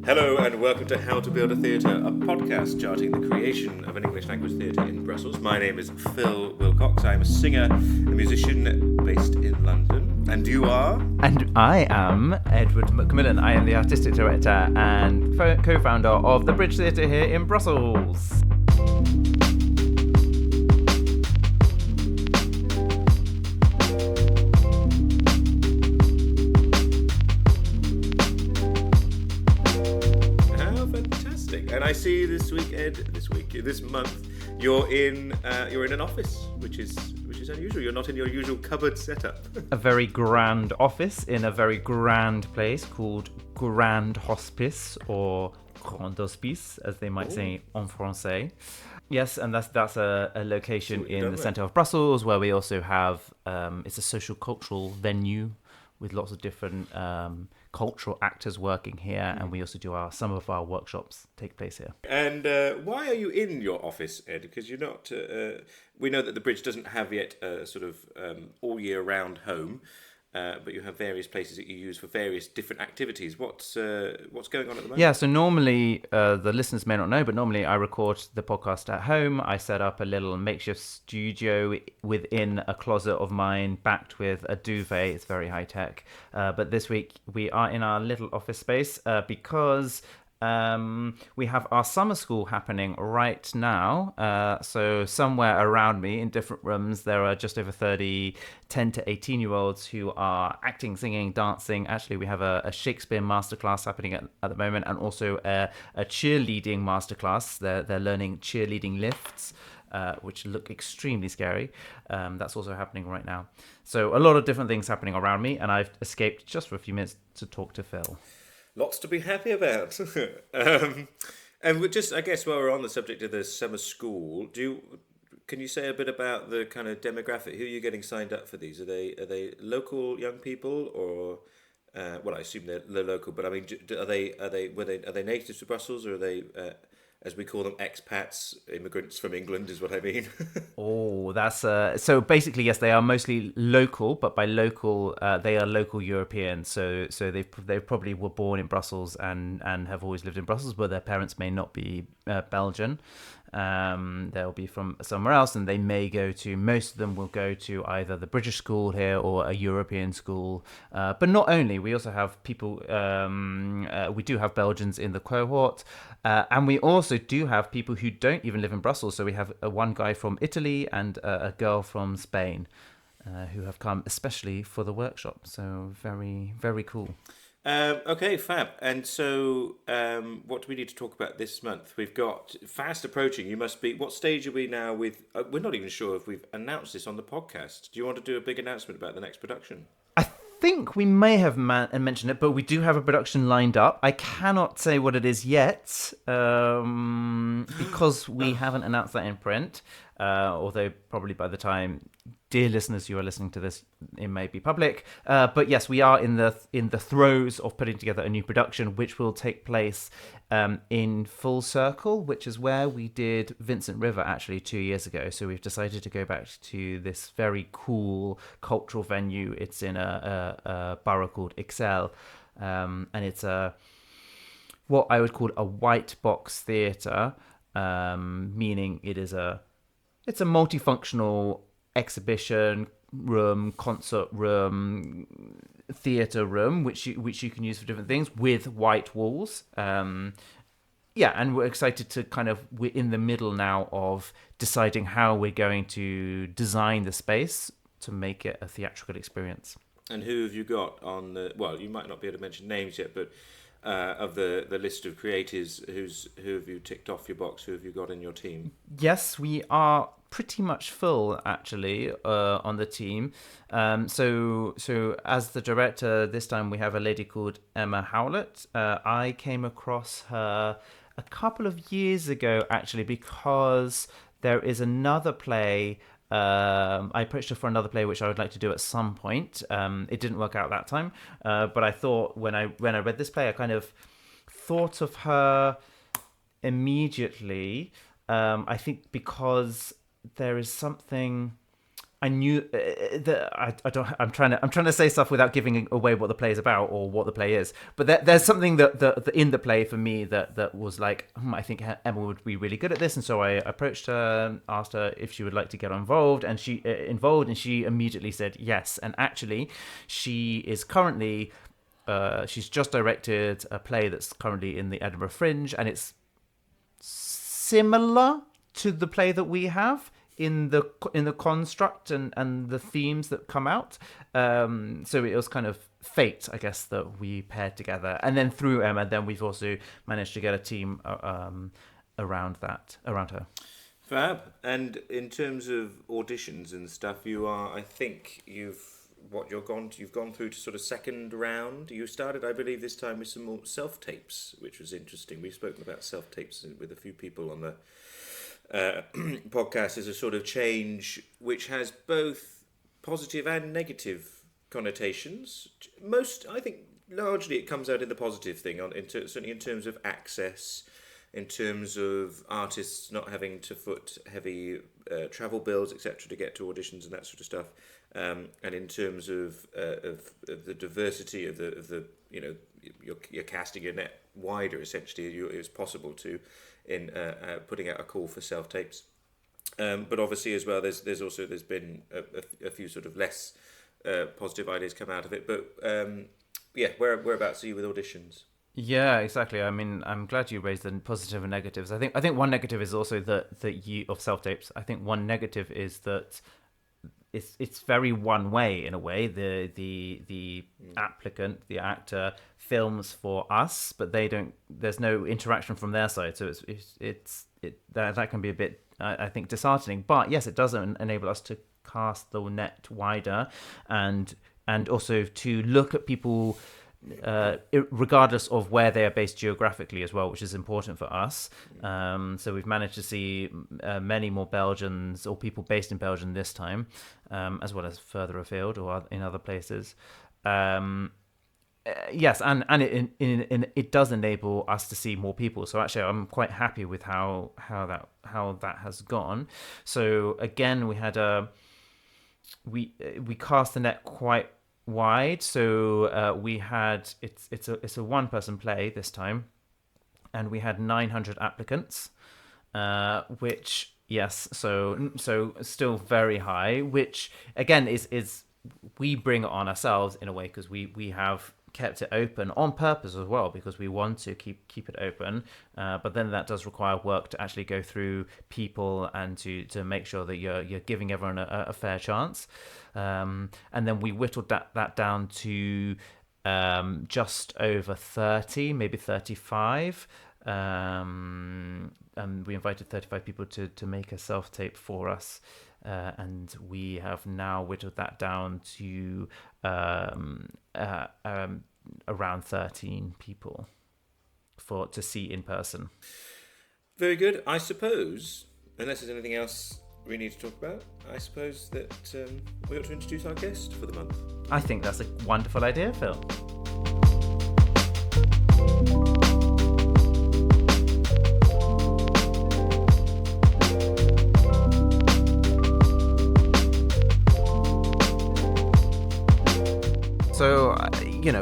Hello and welcome to How to Build a Theatre, a podcast charting the creation of an English language theatre in Brussels. My name is Phil Wilcox. I'm a singer, a musician based in London. And you are? And I am Edward Macmillan. I am the artistic director and co-founder of the Bridge Theatre here in Brussels. And I see this month, you're in an office, which is unusual. You're not in your usual cupboard setup. A very grand office in a very grand place called Grand Hospice, or Grand Hospice, as they might say en français. Yes, and that's a location in the centre of Brussels, where we also have it's a social cultural venue with lots of different cultural actors working here, and we also do some of our workshops take place here. And why are you in your office, Ed? Because you're not. We know that the Bridge doesn't have yet a sort of all year round home, but you have various places that you use for various different activities. What's going on at the moment? Yeah, so normally the listeners may not know, but normally I record the podcast at home. I set up a little makeshift studio within a closet of mine, backed with a duvet. It's very high tech. But this week we are in our little office space because we have our summer school happening right now. So somewhere around me in different rooms, there are just over 30 10 to 18-year-olds who are acting, singing, dancing. Actually, we have a Shakespeare masterclass happening at the moment, and also a cheerleading masterclass. They're learning cheerleading lifts, which look extremely scary. That's also happening right now. So a lot of different things happening around me, and I've escaped just for a few minutes to talk to Phil. Lots to be happy about. And we're just, I guess, while we're on the subject of the summer school, can you say a bit about the kind of demographic? Who are you getting signed up for these? Are they local young people, or well, I assume they're local, but I mean, are they natives to Brussels, or are they, as we call them, expats, immigrants from England, is what I mean? Oh, that's so basically, yes, they are mostly local, but by local, they are local Europeans. So they probably were born in Brussels and have always lived in Brussels, but their parents may not be Belgian. They'll be from somewhere else, and most of them will go to either the British school here or a European school. But not only, we also have people, we do have Belgians in the cohort, and we also do have people who don't even live in Brussels. So we have one guy from Italy and a girl from Spain who have come especially for the workshop. So very, very cool. Okay, fab. And so, what do we need to talk about this month? We've got fast approaching. You must be. What stage are we now with? We're not even sure if we've announced this on the podcast. Do you want to do a big announcement about the next production? I think we may have mentioned it, but we do have a production lined up. I cannot say what it is yet because we haven't announced that in print. Although probably by the time, dear listeners, you are listening to this, it may be public. But yes, we are in the throes of putting together a new production, which will take place in Full Circle, which is where we did Vincent River actually 2 years ago. So we've decided to go back to this very cool cultural venue. It's in a borough called Ixelles, and it's what I would call a white box theatre, meaning it's a multifunctional exhibition room, concert room, theatre room, which you can use for different things, with white walls. And we're excited to we're in the middle now of deciding how we're going to design the space to make it a theatrical experience. And who have you got on the? Well, you might not be able to mention names yet, but of the list of creators, who have you ticked off your box? Who have you got in your team? Yes, we are pretty much full actually on the team. So as the director this time, we have a lady called Emma Howlett. I came across her a couple of years ago actually, because there is another play. I approached her for another play which I would like to do at some point. It didn't work out that time, but I thought when I read this play, I kind of thought of her immediately. I think because there is something I knew that I don't. I'm trying to say stuff without giving away what the play is about or what the play is. But there's something that in the play for me that was like, I think Emma would be really good at this, and so I approached her, asked her if she would like to get involved, and she immediately said yes. And actually, she is currently. She's just directed a play that's currently in the Edinburgh Fringe, and it's similar to the play that we have in the construct and the themes that come out. So it was kind of fate, I guess, that we paired together, and then through Emma, then we've also managed to get a team around her. Fab. And in terms of auditions and stuff, I think you've gone through to sort of second round. You started, I believe, this time with some more self tapes, which was interesting. We've spoken about self tapes with a few people on the podcast as a sort of change which has both positive and negative connotations. I think, largely it comes out in the positive thing, certainly in terms of access, in terms of artists not having to foot heavy travel bills, etc., to get to auditions and that sort of stuff, and in terms of the diversity of the you're casting your net wider. Essentially, it's possible to in putting out a call for self tapes, but obviously as well, there's been a few sort of less positive ideas come out of it. But whereabouts are you with auditions? Yeah, exactly. I mean, I'm glad you raised the positive and negatives. I think one negative is also that you of self tapes. I think one negative is that it's very one way in a way. The applicant, the actor, films for us, but they don't. There's no interaction from their side, so that can be a bit, I think, disheartening. But yes, it does enable us to cast the net wider, and also to look at people regardless of where they are based geographically as well, which is important for us. So we've managed to see many more Belgians or people based in Belgium this time, as well as further afield or in other places. Yes, and it does enable us to see more people. So actually, I'm quite happy with how that has gone. So again, we cast the net quite wide. So we had it's a one person play this time, and we had 900 applicants, which yes, so still very high. Which again is we bring it on ourselves in a way because we have kept it open on purpose as well because we want to keep it open, but then that does require work to actually go through people and to make sure that you're giving everyone a fair chance, and then we whittled that down to just over 30, maybe 35, and we invited 35 people to make a self-tape for us. And we have now whittled that down to around 13 people to see in person. Very good. I suppose, unless there's anything else we need to talk about, I suppose that we ought to introduce our guest for the month. I think that's a wonderful idea, Phil. So,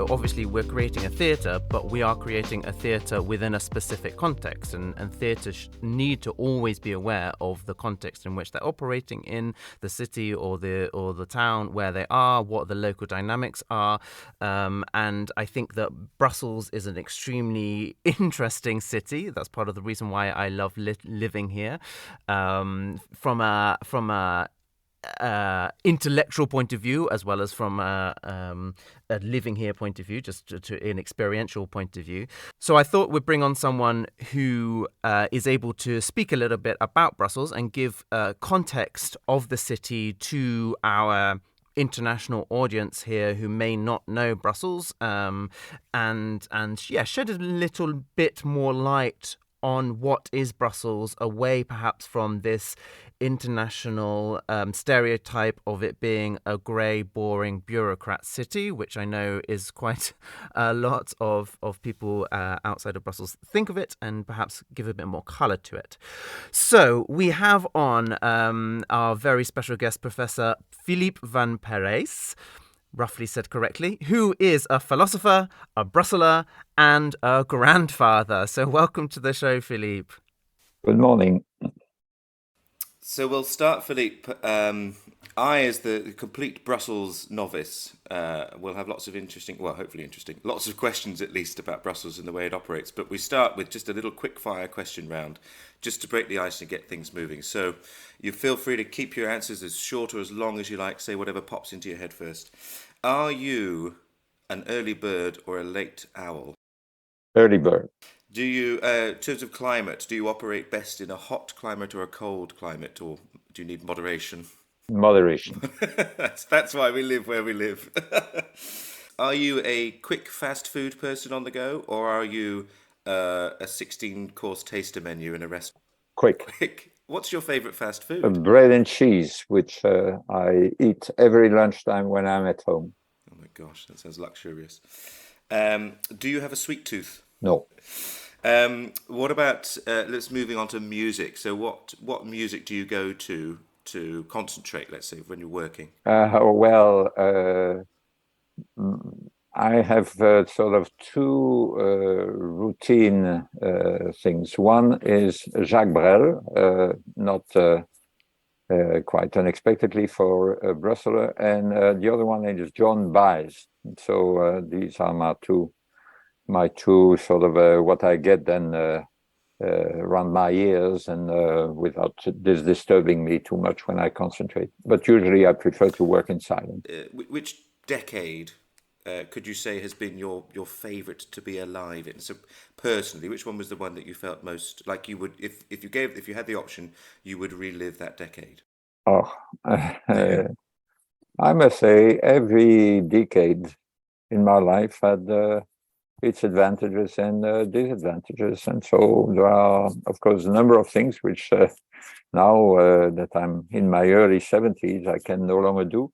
obviously we're creating a theatre, but we are creating a theatre within a specific context, and theatres need to always be aware of the context in which they're operating in, the city or the town where they are, what the local dynamics are, and I think that Brussels is an extremely interesting city. That's part of the reason why I love living here, from a intellectual point of view, as well as from a living here point of view, just to an experiential point of view. So I thought we'd bring on someone who is able to speak a little bit about Brussels and give context of the city to our international audience here who may not know Brussels, and shed a little bit more light on what is Brussels, away perhaps from this international stereotype of it being a grey, boring bureaucrat city, which I know is quite a lot of people outside of Brussels think of it, and perhaps give a bit more colour to it. So we have on our very special guest, Professor Philippe van Parijs, roughly said correctly, who is a philosopher, a Brusseler, and a grandfather. So welcome to the show, Philippe. Good morning. So we'll start, Philippe. I, as the complete Brussels novice, will have lots of hopefully interesting, lots of questions at least about Brussels and the way it operates. But we start with just a little quick-fire question round, just to break the ice and get things moving. So you feel free to keep your answers as short or as long as you like. Say whatever pops into your head first. Are you an early bird or a late owl? Early bird. Do you, in terms of climate, do you operate best in a hot climate or a cold climate, or do you need moderation? Moderation. That's why we live where we live. Are you a quick fast food person on the go, or are you a 16-course taster menu in a restaurant? Quick. What's your favourite fast food? Bread and cheese, which I eat every lunchtime when I'm at home. Oh my gosh, that sounds luxurious. Do you have a sweet tooth? No. What about, let's moving on to music. So what music do you go to concentrate, let's say, when you're working? I have sort of two routine things. One is Jacques Brel, not quite unexpectedly for a Brusseler, and the other one is John Baez. So these are my two sort of what I get then around my ears, and without this disturbing me too much when I concentrate. But usually I prefer to work in silence. Which decade could you say has been your favourite to be alive in? So personally, which one was the one that you felt most like you would, if you had the option, you would relive that decade? I must say every decade in my life had its advantages and disadvantages, and so there are, of course, a number of things which now that I'm in my early 70s, I can no longer do.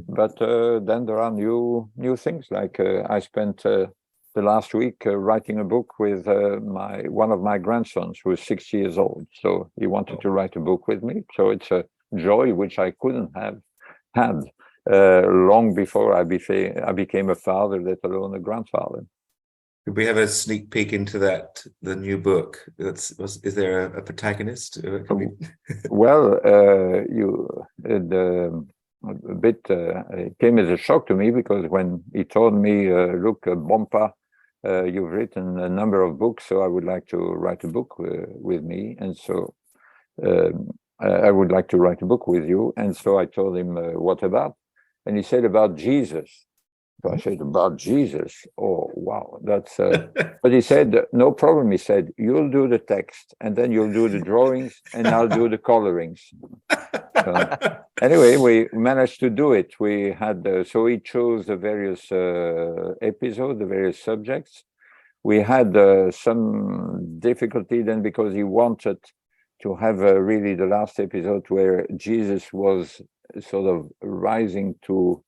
But then there are new things. Like I spent the last week writing a book with one of my grandsons, who is 6 years old. So he wanted to write a book with me. So it's a joy which I couldn't have had long before I became a father, let alone a grandfather. Could we have a sneak peek into the new book? Is there a protagonist? Well, it came as a shock to me, because when he told me, look, Bompa, you've written a number of books, so I would like to write a book with me. And so I would like to write a book with you. And so I told him, what about? And he said, about Jesus. So I said, about Jesus? Oh, wow, that's... But he said, no problem. He said, you'll do the text, and then you'll do the drawings, and I'll do the colorings. Anyway, we managed to do it. We had, so he chose the various episodes, the various subjects. We had some difficulty then, because he wanted to have really the last episode where Jesus was sort of rising to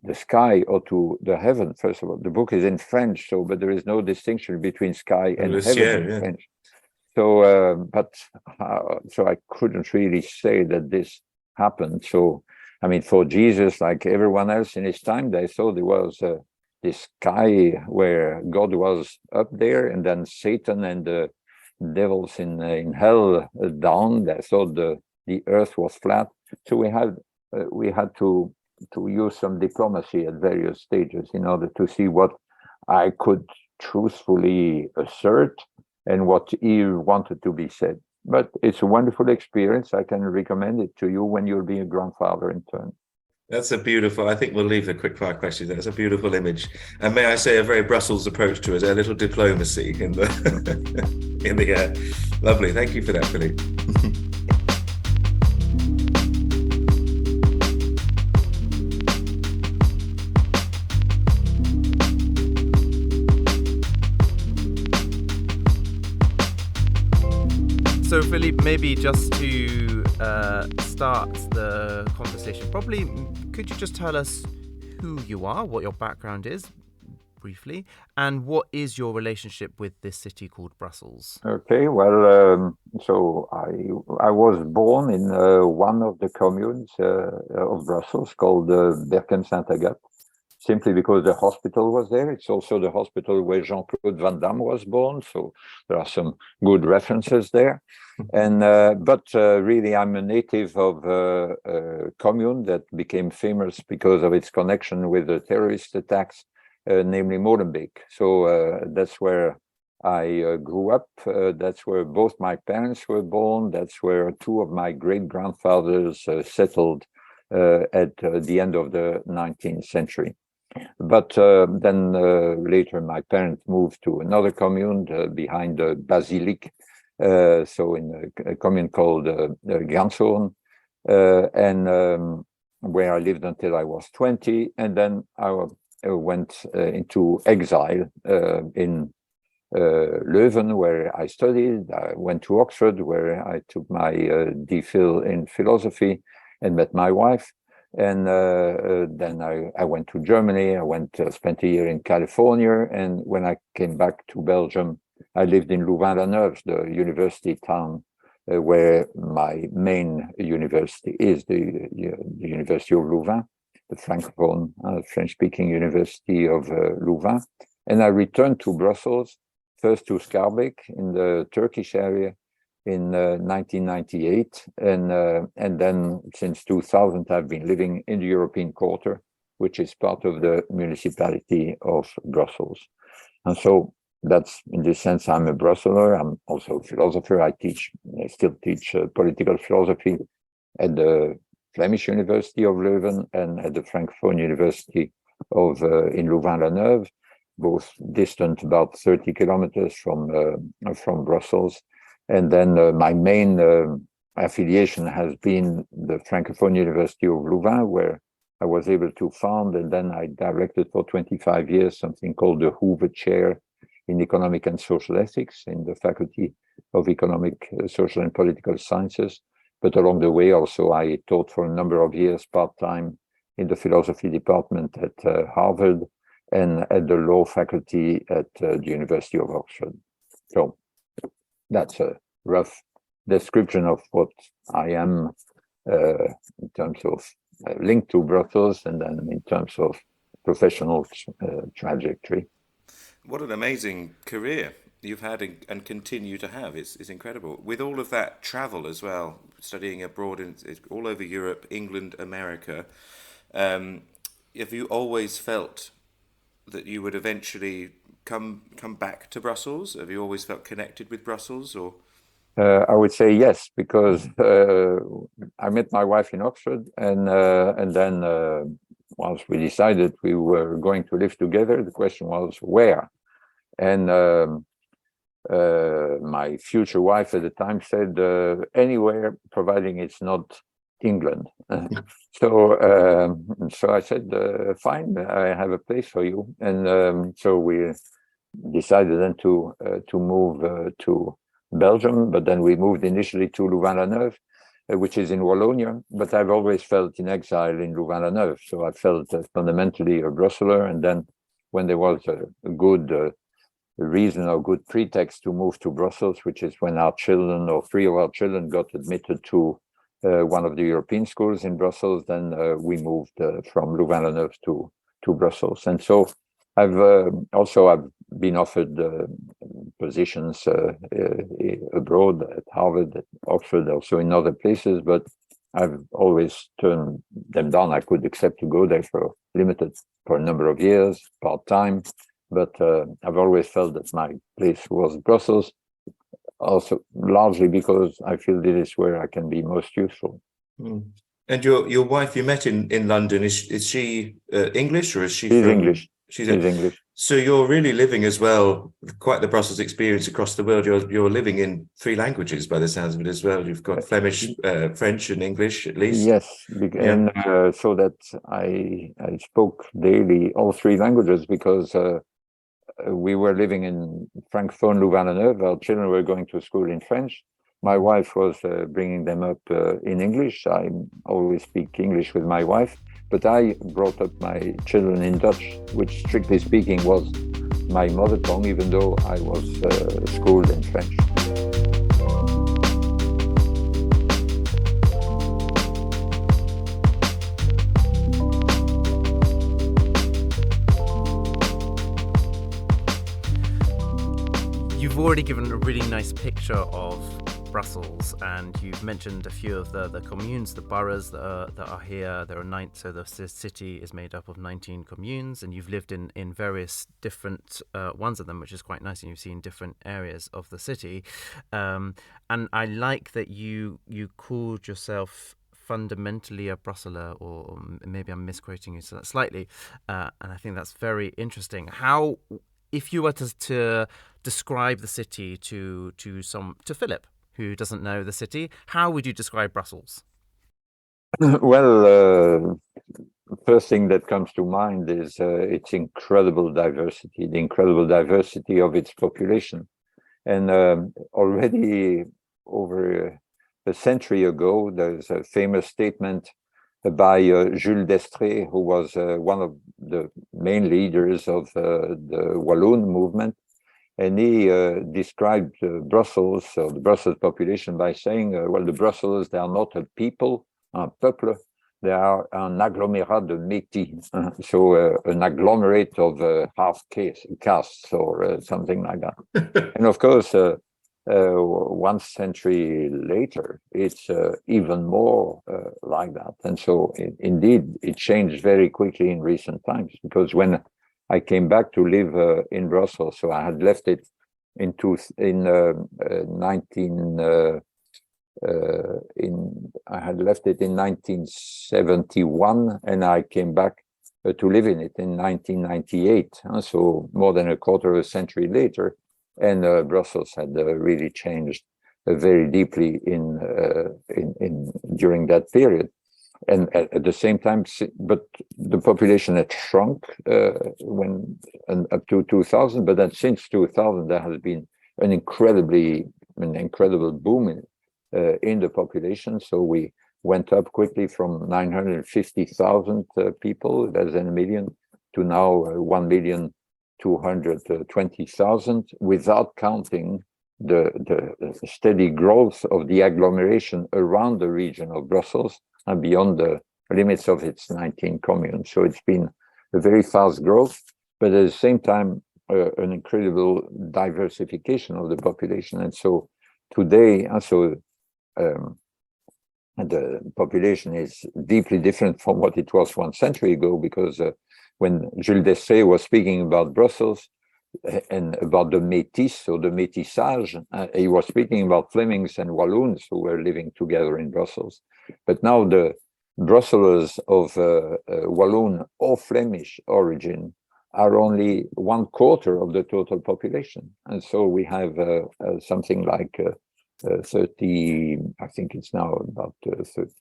the sky or to the heaven. First of all, the book is in French, but there is no distinction between sky and heaven in French. So, so I couldn't really say that this happened. So, I mean, for Jesus, like everyone else in his time, they thought there was this sky where God was up there, and then Satan and the devils in hell down. They thought the earth was flat. So we had to use some diplomacy at various stages in order to see what I could truthfully assert and what he wanted to be said. But it's a wonderful experience. I can recommend it to you when you'll be a grandfather in turn. That's a beautiful, I think we'll leave the quickfire question. That's a beautiful image. And may I say, a very Brussels approach to it, a little diplomacy in the air. Lovely. Thank you for that, Philippe. Philippe, maybe just to start the conversation, probably could you just tell us who you are, what your background is, briefly, and what is your relationship with this city called Brussels? Okay, well, so I was born in one of the communes of Brussels called Berken-Saint-Agathe, simply because the hospital was there. It's also the hospital where Jean-Claude Van Damme was born, so there are some good references there. And but really, I'm a native of a commune that became famous because of its connection with the terrorist attacks, namely Molenbeek. So that's where I grew up. That's where both my parents were born. That's where two of my great-grandfathers settled at the end of the 19th century. But then later, my parents moved to another commune behind the Basilique, so in a commune called Ganshorn, and where I lived until I was 20. And then I went into exile in Leuven, where I studied. I went to Oxford, where I took my DPhil in philosophy and met my wife. And then I went to Germany. I spent a year in California. And when I came back to Belgium, I lived in Louvain-la-Neuve, the university town where my main university is, the University of Louvain, the Francophone, French-speaking University of Louvain. And I returned to Brussels, first to Schaerbeek in the Turkish area in 1998. And then since 2000, I've been living in the European Quarter, which is part of the municipality of Brussels. And so that's, in this sense, I'm a Brusseler. I'm also a philosopher. I still teach political philosophy at the Flemish University of Leuven and at the Francophone University of in Louvain-la-Neuve, both distant about 30 kilometers from Brussels. And then my main affiliation has been the Francophone University of Louvain, where I was able to found, and then I directed for 25 years something called the Hoover Chair in Economic and Social Ethics in the Faculty of Economic, Social and Political Sciences. But along the way also I taught for a number of years part-time in the philosophy department at Harvard and at the law faculty at the University of Oxford. So that's a rough description of what I am in terms of link to Brussels, and then in terms of professional trajectory. What an amazing career you've had and continue to have. It's incredible. With all of that travel as well, studying abroad all over Europe, England, America, have you always felt that you would eventually come back to Brussels? Have you always felt connected with Brussels, or? I would say yes, because I met my wife in Oxford, and then once we decided we were going to live together, the question was where. And my future wife at the time said anywhere, providing it's not England. So I said, fine, I have a place for you. And so we decided then to move to Belgium, but then we moved initially to Louvain-la-Neuve, which is in Wallonia, but I've always felt in exile in Louvain-la-Neuve. So I felt fundamentally a Brusseler. And then when there was a good reason or good pretext to move to Brussels, which is when our children, or three of our children, got admitted to one of the European schools in Brussels, then we moved from Louvain-la-Neuve to Brussels. And so I've been offered positions abroad at Harvard, at Oxford, also in other places, but I've always turned them down. I could accept to go there for a number of years, part-time, but I've always felt that my place was Brussels, also largely because I feel this is where I can be most useful. Mm. And your wife you met in London, is she English, or is she She's from English. She's English. So you're really living as well, quite the Brussels experience across the world. You're living in 3 languages by the sounds of it as well. You've got Flemish, French, and English at least. Yes, and so that I spoke daily all 3 languages because we were living in Francophone Louvain-la-Neuve. Our children were going to school in French, My wife was bringing them up in English. I always speak English with my wife, but I brought up my children in Dutch, which strictly speaking was my mother tongue, even though I was schooled in French. You've already given a really nice picture of Brussels, and you've mentioned a few of the communes, the boroughs that are here. There are 9, so the city is made up of 19 communes, and you've lived in various different ones of them, which is quite nice, and you've seen different areas of the city. And I like that you called yourself fundamentally a Brusseler, or maybe I'm misquoting you slightly, and I think that's very interesting. How, if you were to describe the city to Philip, who doesn't know the city, how would you describe Brussels? Well, first thing that comes to mind is its incredible diversity, the incredible diversity of its population. And already over a century ago, there's a famous statement by Jules d'Estrées, who was one of the main leaders of the Walloon movement. And he described Brussels, or the Brussels population, by saying, well, the Brussels, they are not a people, un peuple, they are un agglomérat de métis. So an agglomerate of half castes or something like that. And of course, 1 century later, it's even more like that. And so indeed, it changed very quickly in recent times, because when I came back to live in Brussels, so I had left it in 1971, and I came back to live in it in 1998. So more than a quarter of a century later, and Brussels had really changed very deeply in during that period. And at the same time, but the population had shrunk up to 2000. But then since 2000, there has been an incredible boom in the population. So we went up quickly from 950,000 people, less than a million, to now 1,220,000, without counting the steady growth of the agglomeration around the region of Brussels and beyond the limits of its 19 communes. So it's been a very fast growth, but at the same time, an incredible diversification of the population. And so today, the population is deeply different from what it was 1 century ago, because when Jules d'Estrées was speaking about Brussels and about the métis, or the métissage, he was speaking about Flemings and Walloons who were living together in Brussels. But now the Brussels of Walloon or Flemish origin are only 1/4 of the total population. And so we have something like 30, I think it's now about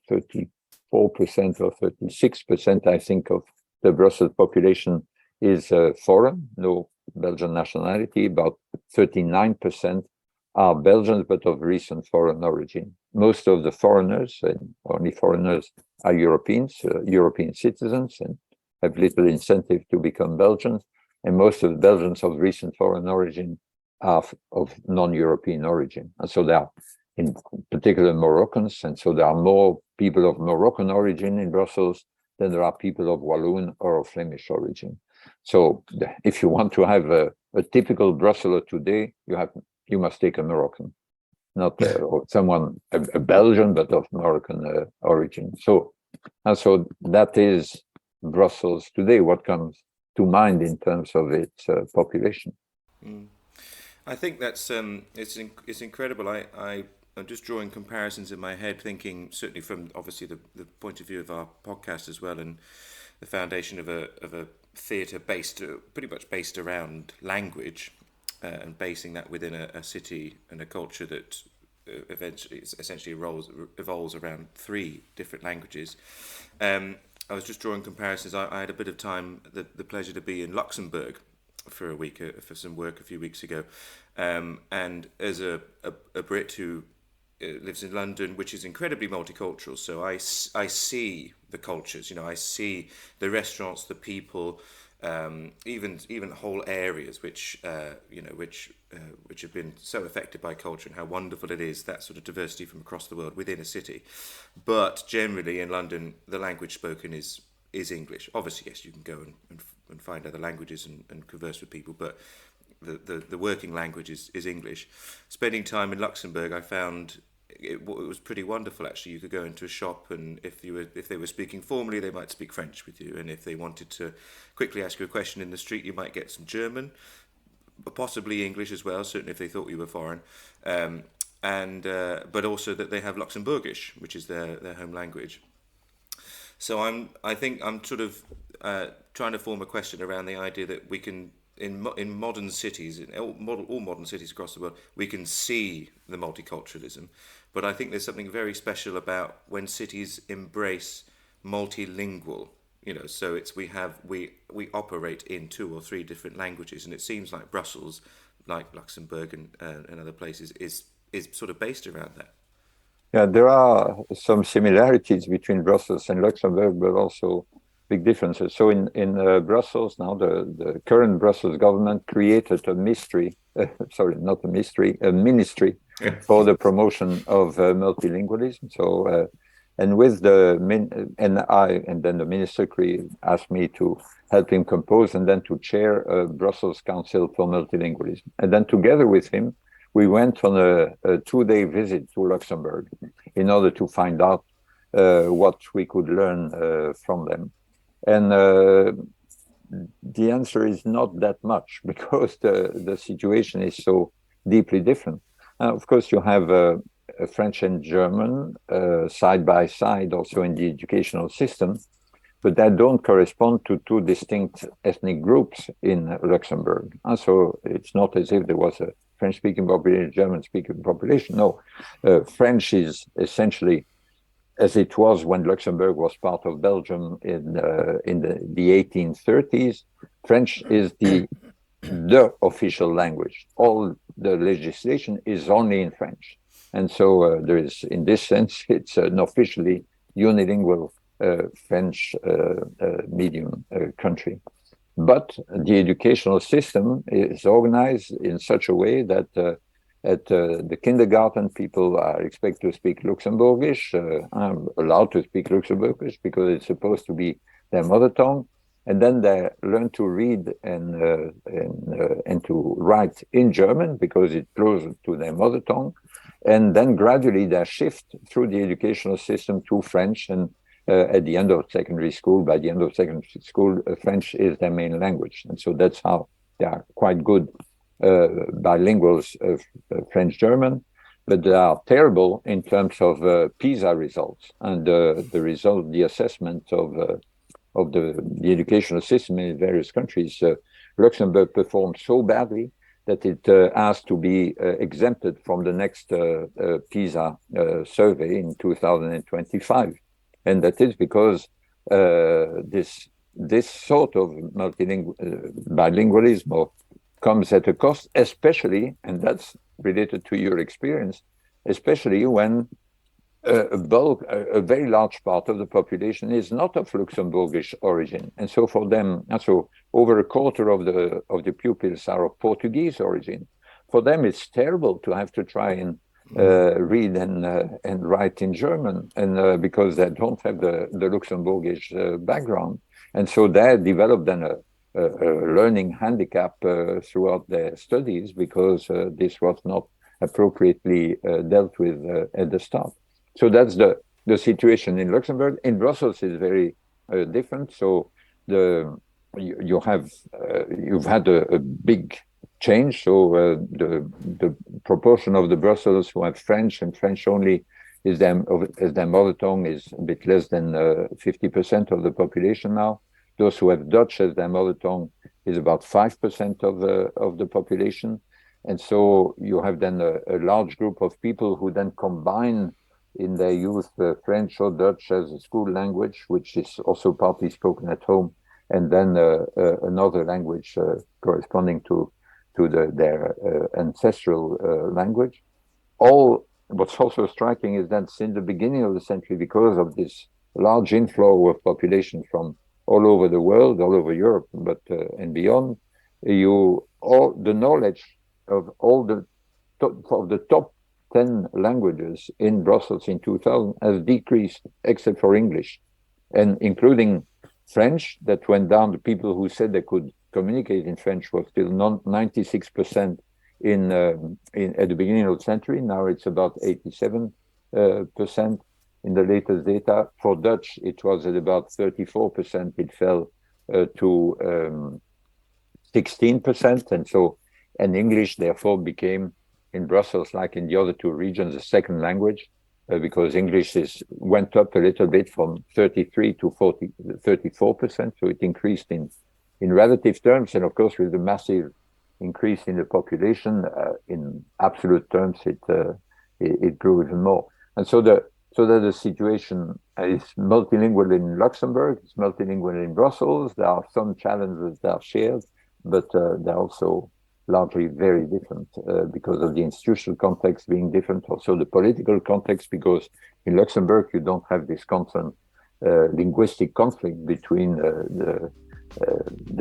34% or 36%, I think, of the Brussels population is foreign, no Belgian nationality. About 39% are Belgians, but of recent foreign origin. Most of the foreigners, and only foreigners, are Europeans, European citizens, and have little incentive to become Belgians. And most of the Belgians of recent foreign origin are of non-European origin. And so there are, in particular, Moroccans. And so there are more people of Moroccan origin in Brussels than there are people of Walloon or of Flemish origin. So if you want to have a typical Brusseler today, you must take a Moroccan, not someone, a Belgian, but of Moroccan origin. So that is Brussels today, what comes to mind in terms of its population. I think that's it's incredible. I'm just drawing comparisons in my head, thinking certainly from obviously the point of view of our podcast as well, and the foundation of a theatre pretty much based around language, and basing that within a city and a culture that essentially evolves around 3 different languages. I was just drawing comparisons. I had a bit of time, the pleasure to be in Luxembourg for a week for some work a few weeks ago, and as a Brit who lives in London, which is incredibly multicultural. So I see the cultures. I see the restaurants, the people, even whole areas which which have been so affected by culture, and how wonderful it is, that sort of diversity from across the world within a city. But generally in London, the language spoken is English. Obviously, yes, you can go and find other languages and converse with people, but the working language is English. Spending time in Luxembourg, I found it was pretty wonderful, actually. You could go into a shop, and if they were speaking formally, they might speak French with you, and if they wanted to quickly ask you a question in the street, you might get some German, possibly English as well, certainly if they thought you were foreign, but also that they have Luxembourgish, which is their home language. So I think I'm sort of trying to form a question around the idea that we can, in modern cities, in all modern cities across the world, we can see the multiculturalism, but I think there's something very special about when cities embrace multilingual. So it's we operate in 2 or 3 different languages, and it seems like Brussels, like Luxembourg and other places, is sort of based around that. Yeah, there are some similarities between Brussels and Luxembourg, but also big differences. So in Brussels now, the current Brussels government created a ministry for the promotion of multilingualism. So and with and then the minister asked me to help him compose and then to chair a Brussels Council for Multilingualism. And then together with him, we went on a 2-day visit to Luxembourg in order to find out what we could learn from them. And the answer is not that much, because the situation is so deeply different. Of course, you have French and German side by side also in the educational system, but that don't correspond to 2 distinct ethnic groups in Luxembourg. So it's not as if there was a French-speaking population, German-speaking population. No, French is essentially, as it was when Luxembourg was part of Belgium in the 1830s, French is the official language. All the legislation is only in French. And so there is, in this sense, it's an officially unilingual French medium country. But the educational system is organized in such a way that at the kindergarten, people are expected to speak Luxembourgish, allowed to speak Luxembourgish because it's supposed to be their mother tongue. And then they learn to read and to write in German because it's closer to their mother tongue. And then gradually they shift through the educational system to French. And at the end of secondary school, by the end of secondary school, French is their main language. And so that's how they are quite good bilinguals of French-German, but they are terrible in terms of PISA results and the assessment of the educational system in various countries. Luxembourg performed so badly that it asked to be exempted from the next PISA survey in 2025. And that is because this sort of bilingualism comes at a cost, especially, and that's related to your experience, especially when a very large part of the population is not of Luxembourgish origin. And so for them, so over a quarter of the pupils are of Portuguese origin. For them, it's terrible to have to try and read and write in German, and because they don't have the Luxembourgish background. And so they develop then a learning handicap throughout their studies because this was not appropriately dealt with at the start. So that's the situation in Luxembourg. In Brussels is very different. So you've had a big change. So the proportion of the Brussels who have French and French only as their mother tongue is a bit less than 50% of the population now. Those who have Dutch as their mother tongue is about 5% of the population. And so you have then a large group of people who then combine in their youth French or Dutch as a school language, which is also partly spoken at home, and then another language corresponding to their ancestral language. All what's also striking is that since the beginning of the century, because of this large inflow of population from all over the world, all over Europe, but and beyond, all the knowledge of all the top 10 languages in Brussels in 2000 has decreased, except for English, and including French, that went down. The people who said they could communicate in French were still 96% at the beginning of the century. Now it's about 87% in the latest data. For Dutch, it was at about 34%. It fell to 16%, and English therefore became, in Brussels, like in the other two regions, a second language, because English went up a little bit from 33 to 34%. So it increased in relative terms, and of course, with the massive increase in the population, in absolute terms, it grew even more. And so that the situation is multilingual in Luxembourg, it's multilingual in Brussels. There are some challenges that are shared, but they're also largely very different because of the institutional context being different, also the political context, because in Luxembourg you don't have this constant linguistic conflict between the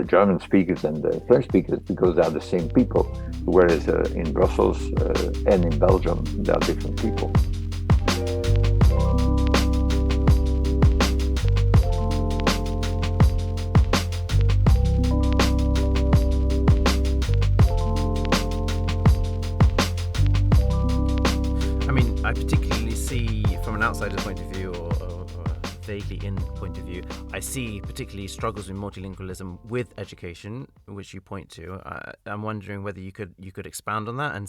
German speakers and the French speakers, because they are the same people, whereas in Brussels and in Belgium they are different people. I particularly see, from an outsider's point of view, or vaguely in point of view, I see particularly struggles with multilingualism with education, which you point to. I'm wondering whether you could expand on that and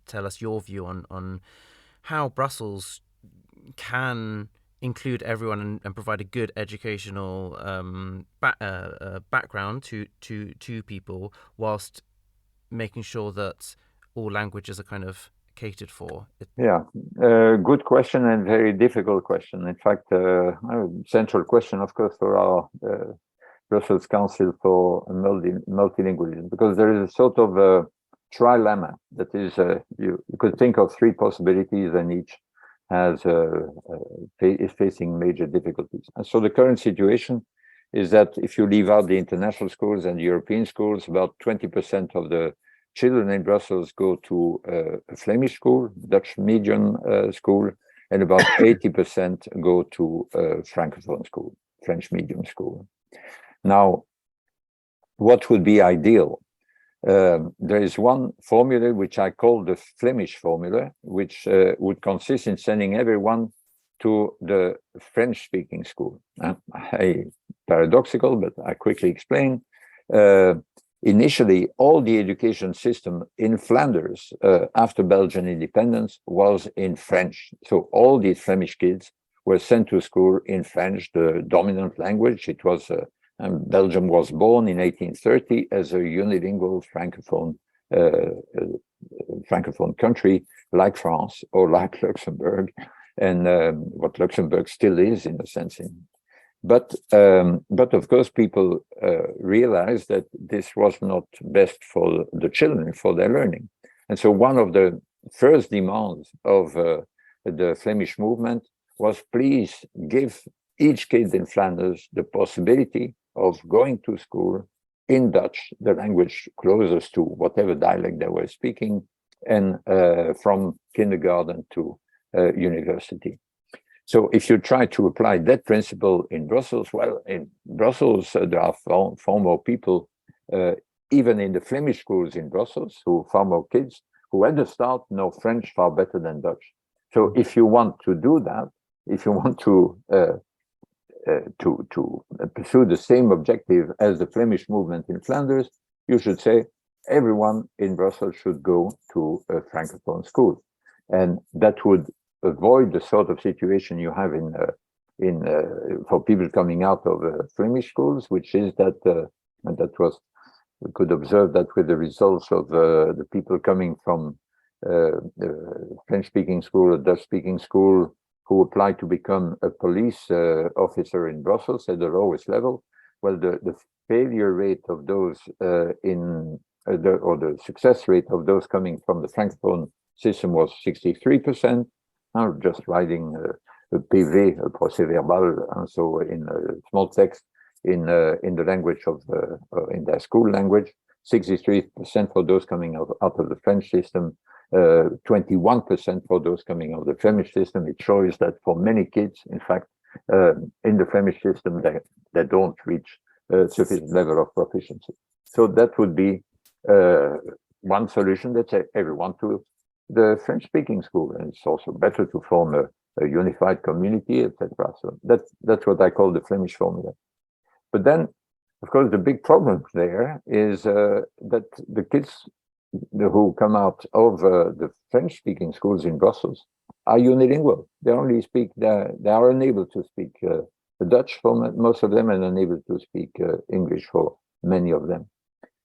tell us your view on how Brussels can include everyone and provide a good educational background to people, whilst making sure that all languages are kind of catered for. Yeah, good question and very difficult question. In fact, central question, of course, for our Brussels Council for Multilingualism, because there is a sort of a trilemma that is, you could think of three possibilities, and each is facing major difficulties. And so the current situation is that if you leave out the international schools and the European schools, about 20% of the children in Brussels go to a Flemish school, Dutch medium school, and about 80% go to a Francophone school, French medium school. Now, what would be ideal? There is one formula which I call the Flemish formula, which would consist in sending everyone to the French-speaking school. Paradoxical, but I quickly explain. Initially, all the education system in Flanders after Belgian independence was in French. So all these Flemish kids were sent to school in French, the dominant language. It was Belgium was born in 1830 as a unilingual Francophone country, like France or like Luxembourg, and what Luxembourg still is in a sense. But of course, people realized that this was not best for the children, for their learning. And so one of the first demands of the Flemish movement was, please give each kid in Flanders the possibility of going to school in Dutch, the language closest to whatever dialect they were speaking, and from kindergarten to university. So if you try to apply that principle in Brussels, well, in Brussels, there are far more people, even in the Flemish schools in Brussels, far more kids who at the start know French far better than Dutch. So if you want to do that, if you want to pursue the same objective as the Flemish movement in Flanders, you should say everyone in Brussels should go to a Francophone school. And that would avoid the sort of situation you have for people coming out of Flemish schools, which is that, and that was, we could observe that with the results of the people coming from the French-speaking school or Dutch-speaking school who applied to become a police officer in Brussels at the lowest level. Well, the failure rate of those in the success rate of those coming from the Francophone system was 63%. Now just writing a PV, a procès verbal, and so in small text in the language of in their school language, 63% for those coming out of the French system, 21% for those coming out of the Flemish system. It shows that for many kids, in fact, in the Flemish system, they don't reach a sufficient level of proficiency. So that would be one solution. Let's say everyone to the French-speaking school, and it's also better to form a unified community, etc. So that's what I call the Flemish formula. But then, of course, the big problem there is that the kids who come out of the French-speaking schools in Brussels are unilingual. They only speak, they are unable to speak Dutch for most of them and unable to speak English for many of them.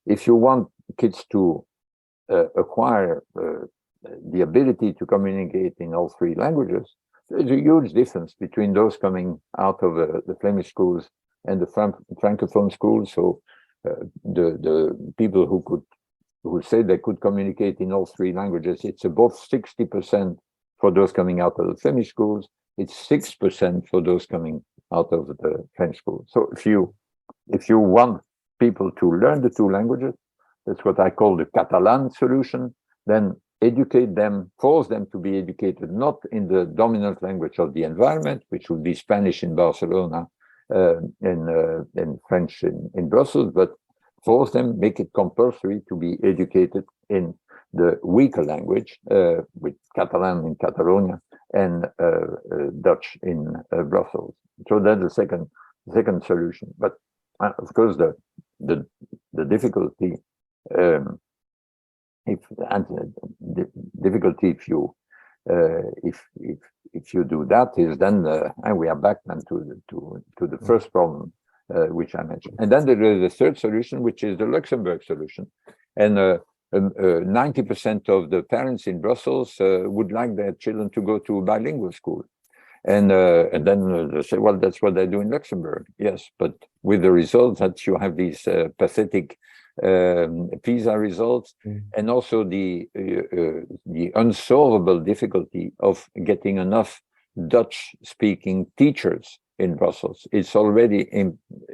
If you want kids to acquire the ability to communicate in all three languages, there's a huge difference between those coming out of the Flemish schools and the Francophone schools. So the people who say they could communicate in all three languages, it's above 60% for those coming out of the Flemish schools. It's 6% for those coming out of the French schools. So if you want people to learn the two languages, that's what I call the Catalan solution, then educate them, force them to be educated not in the dominant language of the environment, which would be Spanish in Barcelona and French in Brussels, but force them, make it compulsory to be educated in the weaker language, with Catalan in Catalonia and Dutch in Brussels. So that's the second solution. But of course, the difficulty if you do that is then and we are back then to the first problem which I mentioned, and then there is a third solution, which is the Luxembourg solution, and 90% of the parents in Brussels would like their children to go to a bilingual school, and then they say, well, that's what they do in Luxembourg. Yes, but with the result that you have these pathetic PISA results, and also the unsolvable difficulty of getting enough Dutch-speaking teachers in Brussels. It's already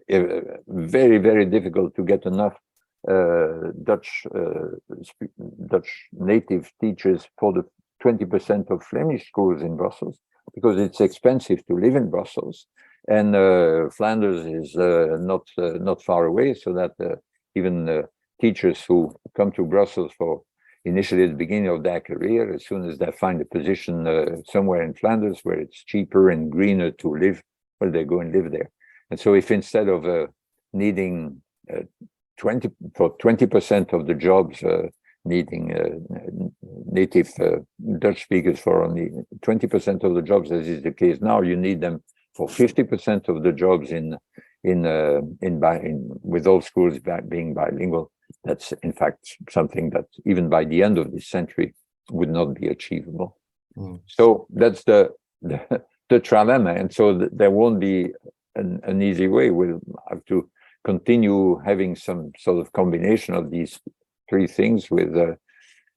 very, very difficult to get enough Dutch native teachers for the 20% of Flemish schools in Brussels, because it's expensive to live in Brussels, and Flanders is not far away, so that even teachers who come to Brussels for initially at the beginning of their career, as soon as they find a position somewhere in Flanders where it's cheaper and greener to live, well, they go and live there. And so if instead of needing 20% of the jobs needing native Dutch speakers for only 20% of the jobs, as is the case now, you need them for 50% of the jobs with all schools being bilingual. That's in fact something that even by the end of this century would not be achievable. So that's the trilemma, and so there won't be an easy way. We'll have to continue having some sort of combination of these three things, with the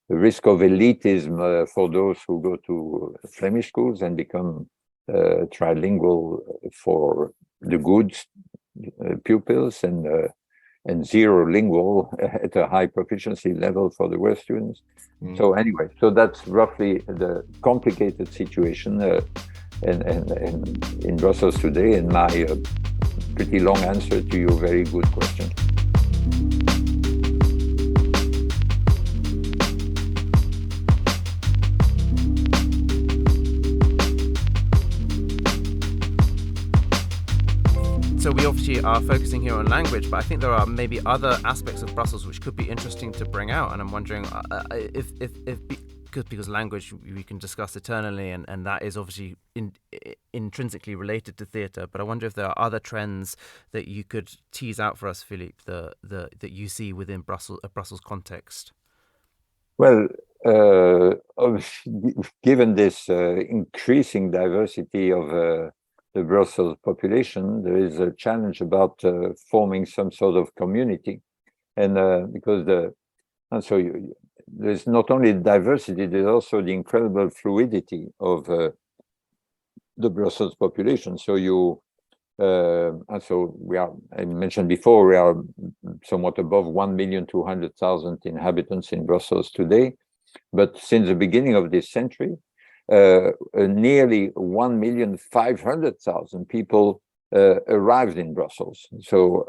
risk of elitism for those who go to Flemish schools and become trilingual for the good pupils, and zero lingual at a high proficiency level for the worst students. So anyway, so that's roughly the complicated situation in Brussels today, and my pretty long answer to your very good question. So we obviously are focusing here on language, but I think there are maybe other aspects of Brussels which could be interesting to bring out. And I'm wondering because language we can discuss eternally, and that is obviously intrinsically related to theatre. But I wonder if there are other trends that you could tease out for us, Philippe, that you see within a Brussels context. Well, given this increasing diversity of the Brussels population, there is a challenge about forming some sort of community, and because And so there's not only diversity, there's also the incredible fluidity of the Brussels population. So and so we are, I mentioned before, we are somewhat above 1,200,000 inhabitants in Brussels today. But since the beginning of this century, nearly 1,500,000 people arrived in Brussels. So,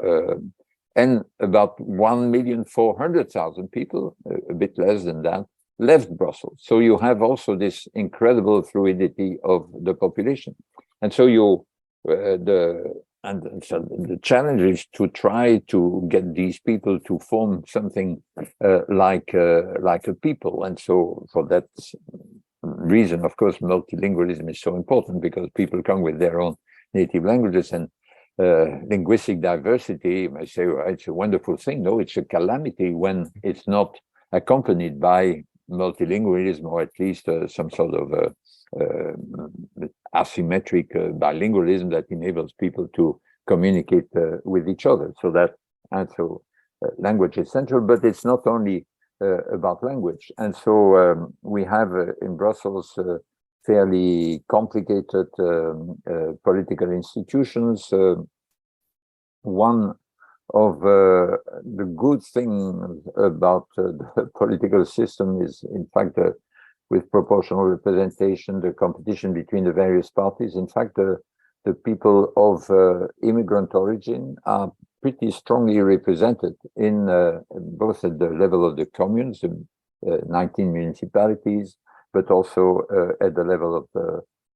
and about 1,400,000 people, a bit less than that, left Brussels. So you have also this incredible fluidity of the population. And so so the challenge is to try to get these people to form something like a people. And so for that reason, of course, multilingualism is so important, because people come with their own native languages, and linguistic diversity, you may say, well, it's a wonderful thing. No, it's a calamity when it's not accompanied by multilingualism, or at least some sort of asymmetric bilingualism that enables people to communicate with each other. So that, and so language is central, but it's not only about language. And so we have in Brussels fairly complicated political institutions. One of the good things about the political system is, in fact, with proportional representation, the competition between the various parties. In fact, the people of immigrant origin are pretty strongly represented in both at the level of the communes, the 19 municipalities, but also at the level of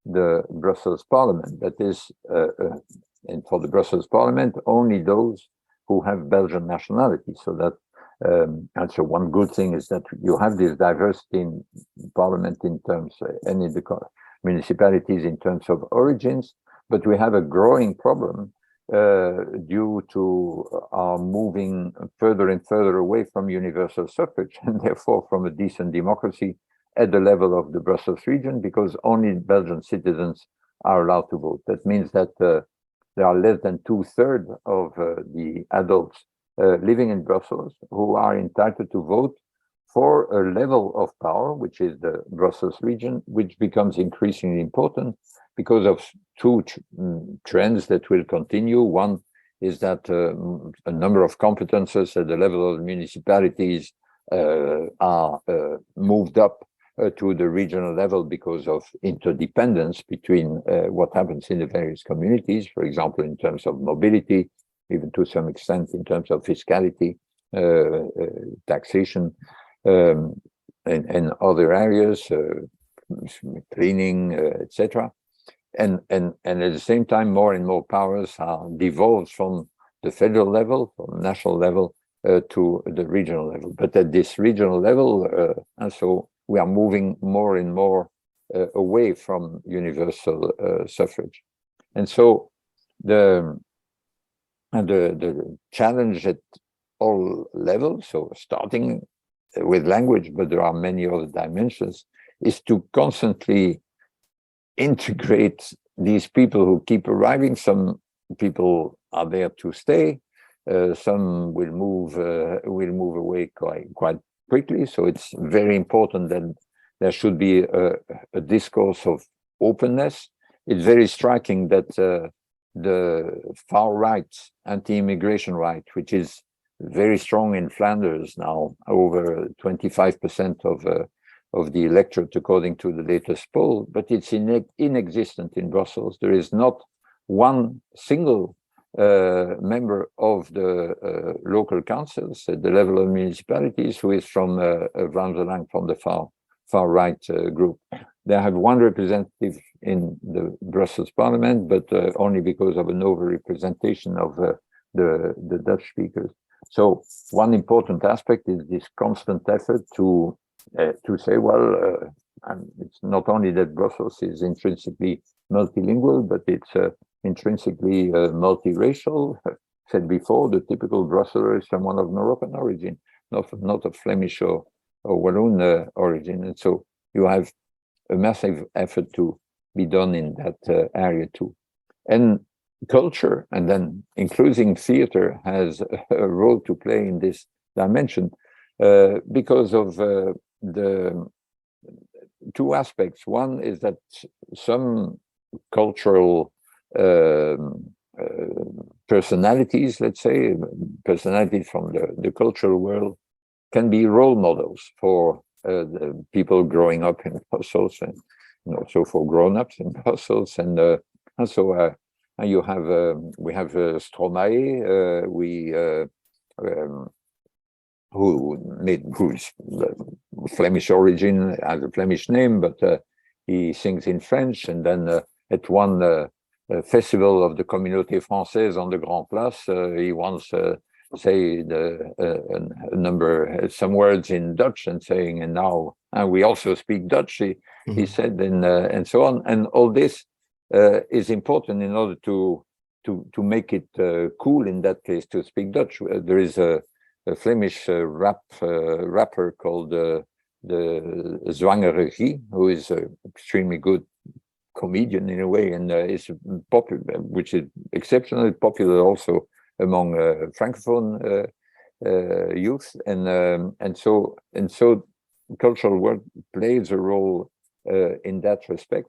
the Brussels Parliament. That is, and for the Brussels Parliament, only those who have Belgian nationality. So that, and so one good thing is that you have this diversity in Parliament in terms, and in the municipalities in terms of origins, but we have a growing problem due to our moving further and further away from universal suffrage, and therefore from a decent democracy at the level of the Brussels region, because only Belgian citizens are allowed to vote. That means that there are less than 2/3 of the adults living in Brussels who are entitled to vote for a level of power, which is the Brussels region, which becomes increasingly important because of two trends that will continue. One is that a number of competences at the level of municipalities are moved up to the regional level because of interdependence between what happens in the various communities, for example, in terms of mobility, even to some extent in terms of fiscality, taxation, and other areas, cleaning, etc. And at the same time, more and more powers are devolved from the federal level, from national level, to the regional level. But at this regional level, and so we are moving more and more away from universal suffrage. And so the challenge at all levels, so starting with language, but there are many other dimensions, is to constantly integrate these people who keep arriving. Some people are there to stay. Some will move away quite quickly. So it's very important that there should be a discourse of openness. It's very striking that the far right, anti-immigration right, which is very strong in Flanders now, over 25% of the electorate, according to the latest poll, but it's inexistent in Brussels. There is not one single member of the local councils at the level of municipalities who is from Vlaams from the far right group. They have one representative in the Brussels Parliament, but only because of an overrepresentation of the Dutch speakers. So one important aspect is this constant effort to say, well, it's not only that Brussels is intrinsically multilingual, but it's intrinsically multiracial. Said before, the typical Brusseler is someone of Moroccan origin, not of Flemish or Walloon origin. And so you have a massive effort to be done in that area too. And culture, and then including theater, has a role to play in this dimension. because of the two aspects. One is that some cultural personalities, let's say, personalities from the cultural world, can be role models for the people growing up in Brussels, and also for grown-ups in Brussels. And so you have we have Stromae, who's Flemish origin, has a Flemish name, but he sings in French. And then at one festival of the Communauté Française on the Grand Place, he once said some words in Dutch, and saying, and now we also speak Dutch, he said, and so on. And all this is important in order to make it cool, in that case, to speak Dutch. There is a Flemish rapper called the Zwangere Guy, who is an extremely good comedian in a way, and is popular, which is exceptionally popular also among Francophone youth, and so cultural work plays a role in that respect,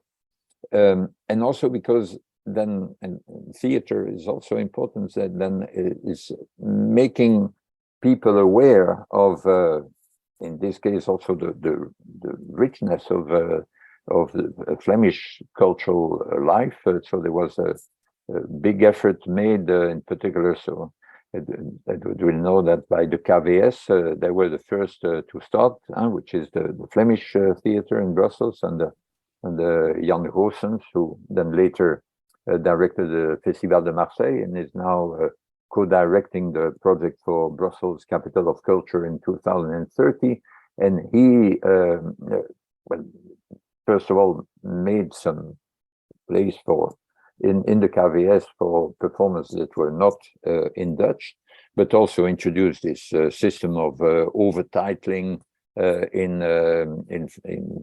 and also because then theater is also important, that then is making people aware of, in this case, also the richness of the Flemish cultural life. So there was a big effort made, in particular. So we know that by the KVS, they were the first to start, which is the Flemish theater in Brussels, and Jan Goossens, who then later directed the Festival de Marseille and is now co-directing the project for Brussels Capital of Culture in 2030. And he, well, first of all, made some plays in the KVS for performances that were not in Dutch, but also introduced this system of overtitling in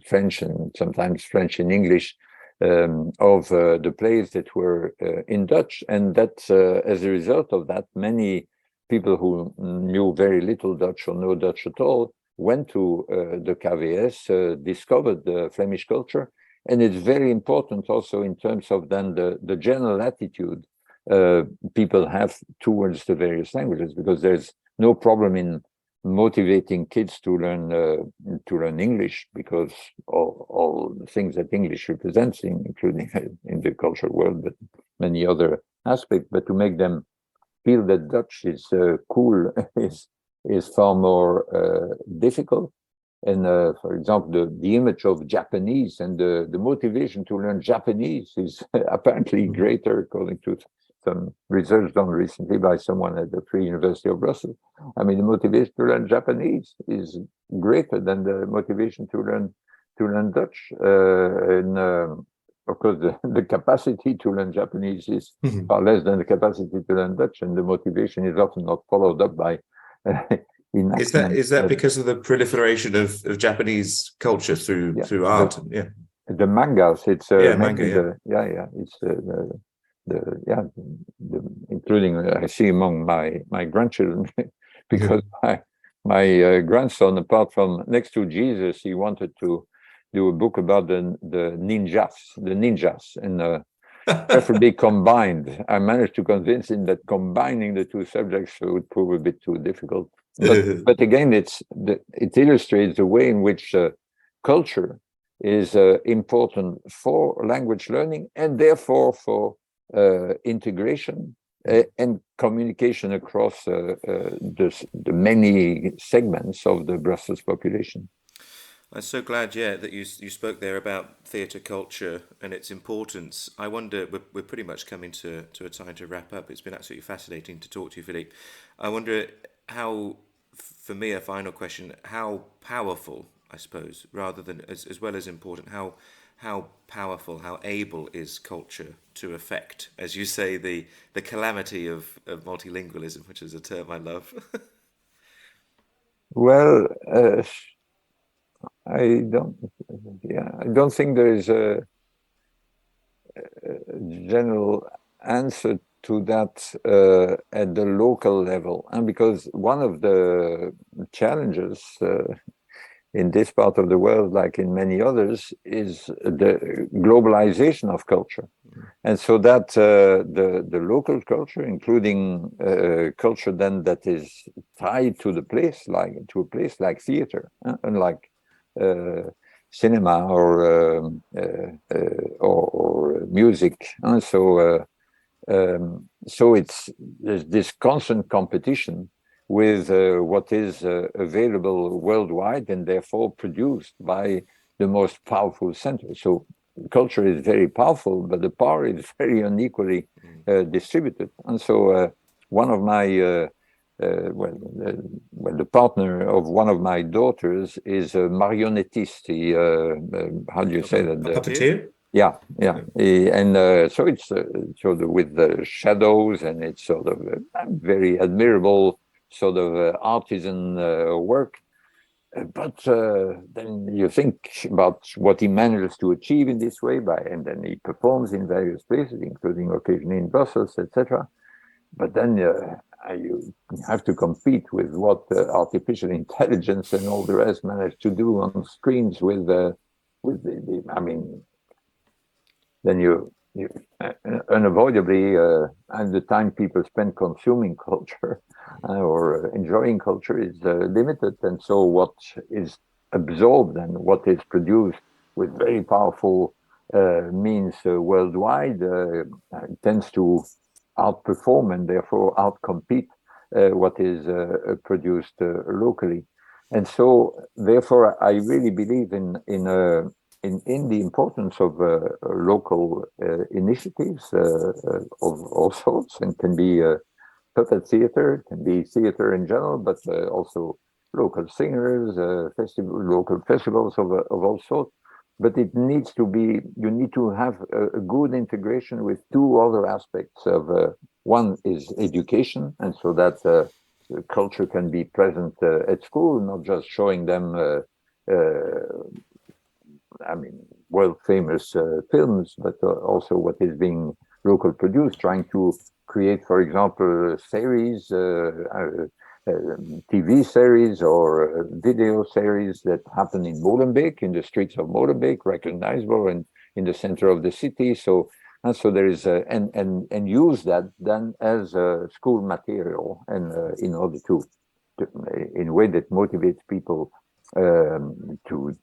French, and sometimes French and English, of the plays that were in Dutch. And that, as a result of that, many people who knew very little Dutch or no Dutch at all went to the KVS, discovered the Flemish culture. And it's very important also in terms of then the general attitude people have towards the various languages, because there's no problem in motivating kids to learn English, because all the things that English represents, including in the cultural world, but many other aspects. But to make them feel that Dutch is cool is far more difficult. And for example, the image of Japanese and the motivation to learn Japanese is apparently greater, according to some research done recently by someone at the Free University of Brussels. I mean, the motivation to learn Japanese is greater than the motivation to learn Dutch. And of course, the capacity to learn Japanese is far less than the capacity to learn Dutch, and the motivation is often not followed up by Is that because of the proliferation of Japanese culture through art? The mangas. It's manga. It's including I see among my grandchildren, because my grandson, apart from next to Jesus, he wanted to do a book about the ninjas, and preferably combined. I managed to convince him that combining the two subjects would prove a bit too difficult. But again, it illustrates the way in which culture is important for language learning, and therefore for integration and communication across the many segments of the Brussels population. I'm so glad, that you spoke there about theatre culture and its importance. I wonder, we're pretty much coming to a time to wrap up. It's been absolutely fascinating to talk to you, Philippe. I wonder how, for me, a final question, how powerful, I suppose, rather than as well as important, how powerful, how able is culture to affect, as you say, the calamity of multilingualism, which is a term I love? Well, I don't think there is a general answer to that at the local level, and because one of the challenges in this part of the world, like in many others, is the globalization of culture. And so that the local culture, including culture then that is tied to the place, like to a place like theater, unlike cinema or music. So there's this constant competition with what is available worldwide and therefore produced by the most powerful center. So culture is very powerful, but the power is very unequally distributed. And so one of my, the partner of one of my daughters is a marionettist. How do you say that? Puppeteer? Yeah. And so it's sort of with the shadows, and it's sort of very admirable sort of artisan work. But then you think about what he manages to achieve in this way, and then he performs in various places, including occasionally in Brussels, etc. But then you have to compete with what artificial intelligence and all the rest manage to do on screens with the I mean, then you unavoidably, and the time people spend consuming culture or enjoying culture is limited. And so what is absorbed and what is produced with very powerful means worldwide tends to outperform and therefore outcompete what is produced locally. And so therefore I really believe in the importance of local initiatives of all sorts, and can be puppet theater, can be theater in general, but also local singers, local festivals of all sorts. But it needs to be, you need to have a good integration with two other aspects of, one is education, and so that culture can be present at school, not just showing them world famous films, but also what is being local produced, trying to create, for example, series, TV series or video series that happen in Molenbeek, in the streets of Molenbeek, recognizable and in the center of the city. So there is and use that then as school material, and in order to in a way that motivates people to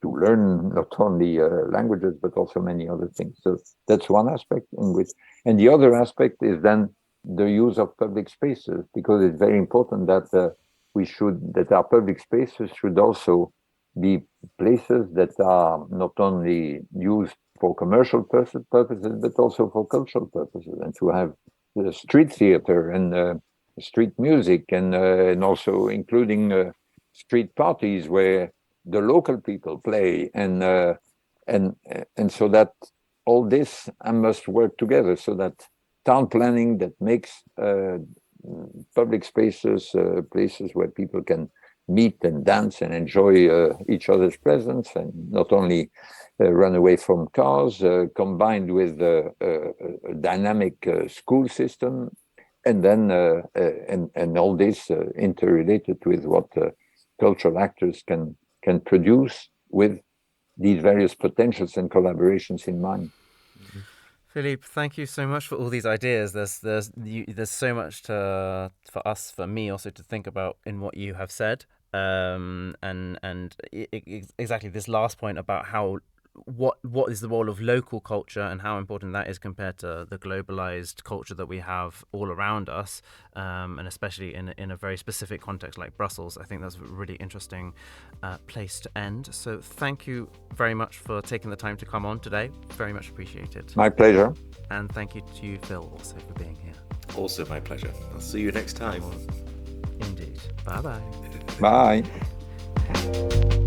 learn not only languages but also many other things. So that's one aspect in which, and the other aspect is then the use of public spaces, because it's very important that that our public spaces should also be places that are not only used for commercial purposes but also for cultural purposes, and to have the street theater and street music and also including street parties where the local people play, and so that all this must work together, so that town planning that makes public spaces places where people can meet and dance and enjoy each other's presence, and not only run away from cars, combined with a dynamic school system, and then and all this interrelated with what cultural actors can produce with these various potentials and collaborations in mind. Philippe, thank you so much for all these ideas. There's so much for me also to think about in what you have said, and exactly this last point about how what is the role of local culture and how important that is compared to the globalized culture that we have all around us, and especially in a very specific context like Brussels. I think that's a really interesting place to end. So thank you very much for taking the time to come on today. Very much appreciated. My pleasure. And thank you to you, Phil, also for being here. Also my pleasure. I'll see you next time. Indeed. Bye-bye. Bye.